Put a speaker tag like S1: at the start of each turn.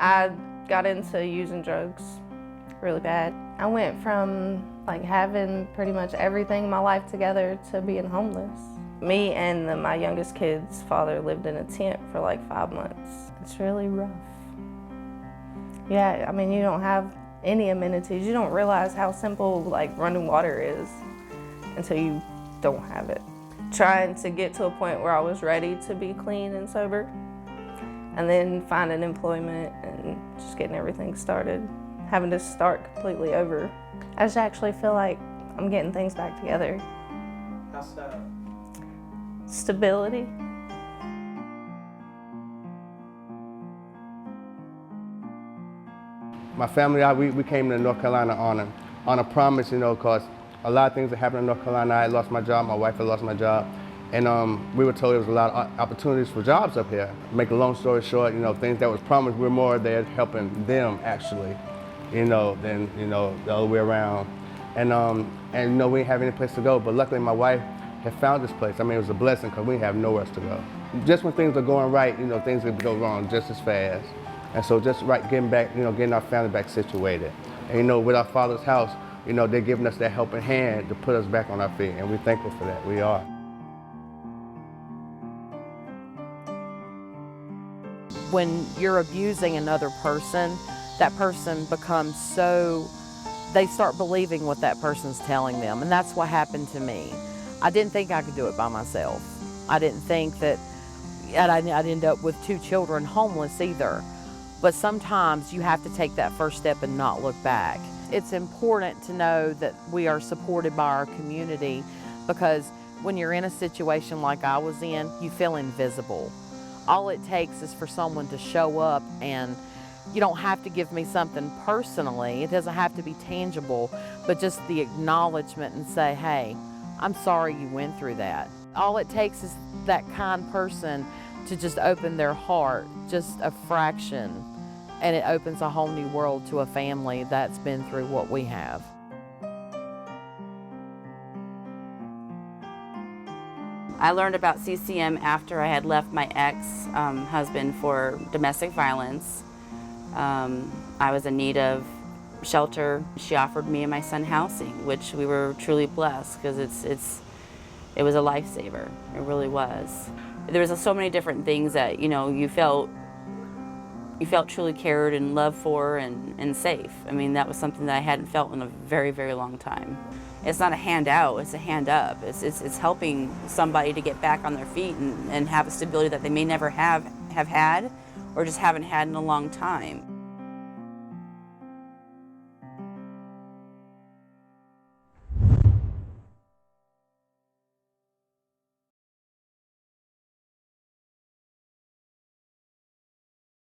S1: I got into using drugs really bad. I went from like having pretty much everything in my life together to being homeless. Me and my youngest kid's father lived in a tent for like 5 months. It's really rough. Yeah, I mean, you don't have any amenities. You don't realize how simple like running water is until you don't have it. Trying to get to a point where I was ready to be clean and sober, and then finding employment and just getting everything started, having to start completely over. I just actually feel like I'm getting things back together.
S2: How so?
S1: Stability.
S3: My family, we came to North Carolina on a promise, because a lot of things that happened in North Carolina. I had lost my job, my wife had lost my job, and we were told there was a lot of opportunities for jobs up here. Make a long story short, things that was promised, we're more there helping them actually, than the other way around. And we didn't have any place to go, but luckily my wife had found this place. I mean, it was a blessing because we didn't have nowhere else to go. Just when things are going right, things could go wrong just as fast. And so just getting back, getting our family back situated. And with our Father's house, they're giving us that helping hand to put us back on our feet, and we're thankful for that. We are.
S4: When you're abusing another person, that person becomes they start believing what that person's telling them, and that's what happened to me. I didn't think I could do it by myself. I didn't think that I'd end up with 2 children homeless either. But sometimes you have to take that first step and not look back. It's important to know that we are supported by our community, because when you're in a situation like I was in, you feel invisible. All it takes is for someone to show up, and you don't have to give me something personally. It doesn't have to be tangible, but just the acknowledgement and say, hey, I'm sorry you went through that. All it takes is that kind person to just open their heart, just a fraction, and it opens a whole new world to a family that's been through what we have.
S5: I learned about CCM after I had left my ex-husband for domestic violence. I was in need of shelter. She offered me and my son housing, which we were truly blessed, because it was a lifesaver. It really was. There was so many different things that you felt truly cared and loved for and safe. I mean, that was something that I hadn't felt in a very, very long time. It's not a hand out, it's a hand up. It's helping somebody to get back on their feet and have a stability that they may never have had, or just haven't had in a long time.